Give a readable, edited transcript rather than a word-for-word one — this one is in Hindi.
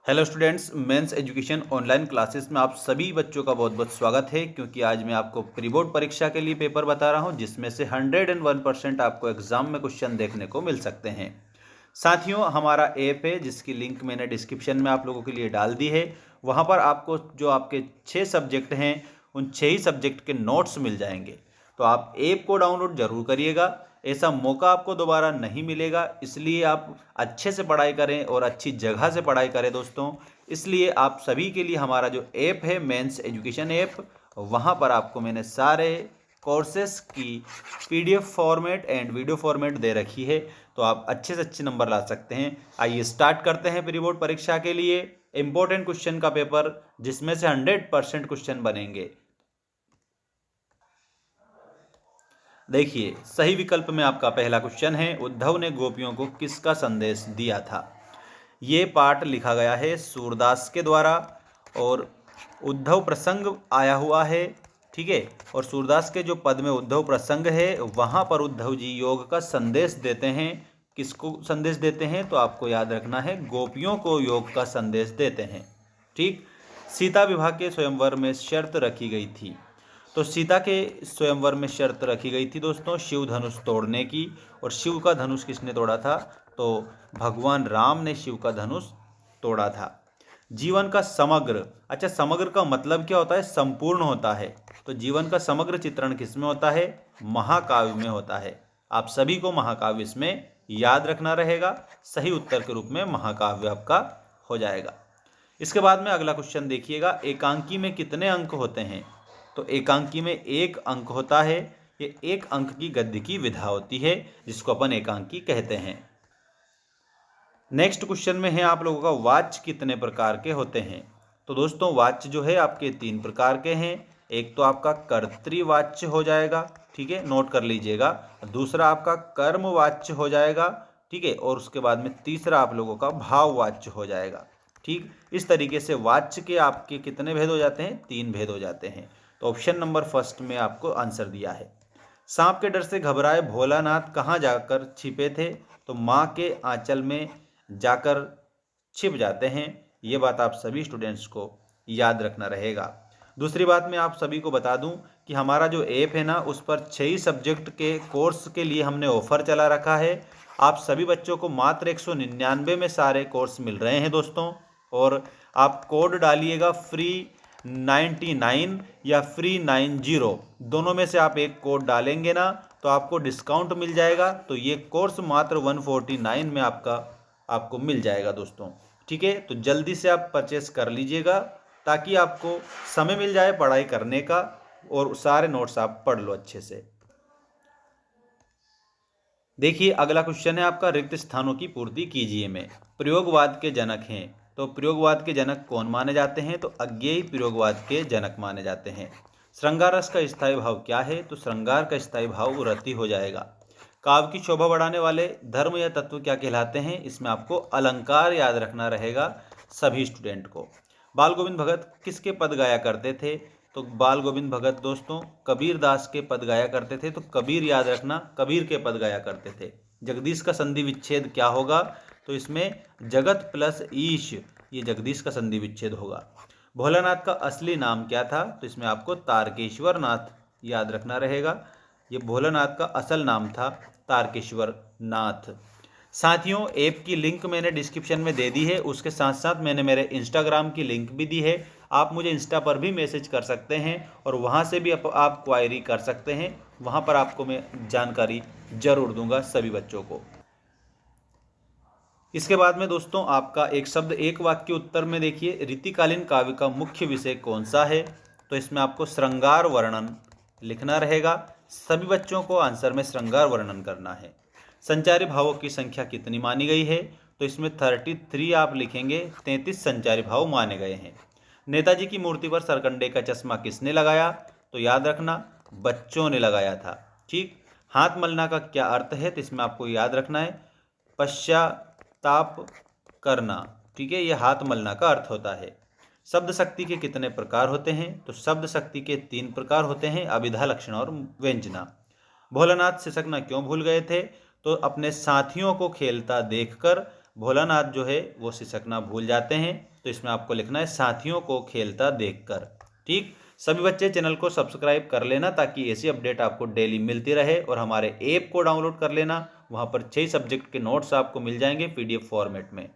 Hello students, men's education online classes में आप सभी बच्चों का बहुत बहुत स्वागत है। क्योंकि आज मैं आपको प्री बोर्ड परीक्षा के लिए पेपर बता रहा हूं जिसमें से 101% आपको एग्जाम में क्वेश्चन देखने को मिल सकते हैं। साथियों, हमारा ऐप है जिसकी लिंक मैंने डिस्क्रिप्शन में आप लोगों के लिए डाल दी है। वहां पर आपको जो आपके 6 सब्जेक्ट हैं उन 6 ही सब्जेक्ट के नोट्स मिल जाएंगे। तो आप ऐप को डाउनलोड जरूर करिएगा। ऐसा मौका आपको दोबारा नहीं मिलेगा, इसलिए आप अच्छे से पढ़ाई करें और अच्छी जगह से पढ़ाई करें दोस्तों। इसलिए आप सभी के लिए हमारा जो ऐप है मेंस एजुकेशन ऐप, वहाँ पर आपको मैंने सारे कोर्सेस की PDF format and video format दे रखी है। तो आप अच्छे से अच्छे नंबर ला सकते हैं। आइए स्टार्ट करते हैं प्री बोर्ड परीक्षा के लिए इंपॉर्टेंट क्वेश्चन का पेपर, जिसमें से 100% क्वेश्चन बनेंगे। देखिए, सही विकल्प में आपका पहला क्वेश्चन है, उद्धव ने गोपियों को किसका संदेश दिया था। ये पाठ लिखा गया है सूरदास के द्वारा और उद्धव प्रसंग आया हुआ है, ठीक है। और सूरदास के जो पद में उद्धव प्रसंग है वहाँ पर उद्धव जी योग का संदेश देते हैं। किसको संदेश देते हैं? तो आपको याद रखना है, गोपियों को योग का संदेश देते हैं, ठीक। सीता विवाह के स्वयंवर में शर्त रखी गई थी। तो सीता के स्वयंवर में शर्त रखी गई थी दोस्तों शिव धनुष तोड़ने की। और शिव का धनुष किसने तोड़ा था? तो भगवान राम ने शिव का धनुष तोड़ा था। जीवन का समग्र, अच्छा समग्र का मतलब क्या होता है? संपूर्ण होता है। तो जीवन का समग्र चित्रण किस में होता है? महाकाव्य में होता है। आप सभी को महाकाव्य इसमें याद रखना रहेगा। सही उत्तर के रूप में महाकाव्य आपका हो जाएगा। इसके बाद में अगला क्वेश्चन देखिएगा, एकांकी में कितने अंक होते हैं? तो एकांकी में 1 अंक होता है। ये 1 अंक की गद्य की विधा होती है जिसको अपन एकांकी कहते हैं। नेक्स्ट क्वेश्चन में है आप लोगों का, वाच्य कितने प्रकार के होते हैं? तो दोस्तों वाच्य जो है आपके 3 प्रकार के हैं। एक तो आपका कर्तृवाच्य हो जाएगा, ठीक है, नोट कर लीजिएगा। दूसरा आपका कर्मवाच्य हो जाएगा, ठीक है। और उसके बाद में तीसरा आप लोगों का भाववाच्य हो जाएगा, ठीक। इस तरीके से वाच्य के आपके कितने भेद हो जाते हैं? 3 भेद हो जाते हैं। तो ऑप्शन नंबर फर्स्ट में आपको आंसर दिया है। सांप के डर से घबराए भोलानाथ कहाँ जाकर छिपे थे? तो माँ के आंचल में जाकर छिप जाते हैं। ये बात आप सभी स्टूडेंट्स को याद रखना रहेगा। दूसरी बात मैं आप सभी को बता दूं कि हमारा जो ऐप है ना, उस पर 6 सब्जेक्ट के कोर्स के लिए हमने ऑफर चला रखा है। आप सभी बच्चों को मात्र 199 में सारे कोर्स मिल रहे हैं दोस्तों। और आप कोड डालिएगा फ्री 99 या फ्री 90, दोनों में से आप एक कोड डालेंगे ना तो आपको डिस्काउंट मिल जाएगा। तो ये कोर्स मात्र 149 में आपको मिल जाएगा दोस्तों, ठीक है। तो जल्दी से आप परचेस कर लीजिएगा ताकि आपको समय मिल जाए पढ़ाई करने का और सारे नोट्स आप पढ़ लो अच्छे से। देखिए, अगला क्वेश्चन है आपका, रिक्त स्थानों की पूर्ति कीजिए में प्रयोगवाद के जनक हैं। तो प्रयोगवाद के जनक कौन माने जाते हैं? तो अज्ञेय प्रयोगवाद के जनक माने जाते हैं। श्रृंगार रस का स्थायी भाव क्या है? तो श्रृंगार का स्थायी भाव रति हो जाएगा। काव्य की शोभा बढ़ाने वाले धर्म या तत्व क्या कहलाते हैं? इसमें आपको अलंकार याद रखना रहेगा सभी स्टूडेंट को। बाल गोविंद भगत किसके पद गाया करते थे? तो बाल गोविंद भगत दोस्तों कबीर दास के पद गाया करते थे। तो कबीर याद रखना, कबीर के पद गाया करते थे। जगदीश का संधि विच्छेद क्या होगा? तो इसमें जगत प्लस ईश, ये जगदीश का संधि विच्छेद होगा। भोलानाथ का असली नाम क्या था? तो इसमें आपको तारकेश्वर नाथ याद रखना रहेगा। ये भोलानाथ का असल नाम था तारकेश्वर नाथ। साथियों, ऐप की लिंक मैंने डिस्क्रिप्शन में दे दी है, उसके साथ साथ मैंने मेरे इंस्टाग्राम की लिंक भी दी है। आप मुझे इंस्टा पर भी मैसेज कर सकते हैं और वहाँ से भी आप क्वायरी कर सकते हैं। वहाँ पर आपको मैं जानकारी जरूर दूंगा सभी बच्चों को। इसके बाद में दोस्तों आपका एक शब्द एक वाक्य उत्तर में देखिए, रीतिकालीन काव्य का मुख्य विषय कौन सा है? तो इसमें आपको श्रृंगार वर्णन लिखना रहेगा। सभी बच्चों को आंसर में श्रृंगार वर्णन करना है। संचारी भावों की संख्या कितनी मानी गई है? तो इसमें 33 आप लिखेंगे। 33 संचारी भाव माने गए हैं। नेताजी की मूर्ति पर सरकंडे का चश्मा किसने लगाया? तो याद रखना, बच्चों ने लगाया था, ठीक। हाथ मलना का क्या अर्थ है? तो इसमें आपको याद रखना है, पश्चाताप करना, ठीक है, यह हाथ मलना का अर्थ होता है। शब्द शक्ति के कितने प्रकार होते हैं? तो शब्द शक्ति के 3 प्रकार होते हैं, अभिधा, लक्षण और व्यंजना। भोलानाथ सिसकना क्यों भूल गए थे? तो अपने साथियों को खेलता देखकर भोलानाथ जो है वो सिसकना भूल जाते हैं। तो इसमें आपको लिखना है साथियों को खेलता देखकर। ठीक, सभी बच्चे चैनल को सब्सक्राइब कर लेना ताकि ऐसी अपडेट आपको डेली मिलती रहे, और हमारे ऐप को डाउनलोड कर लेना, वहाँ पर 6 सब्जेक्ट के नोट्स आपको मिल जाएंगे PDF फॉर्मेट में।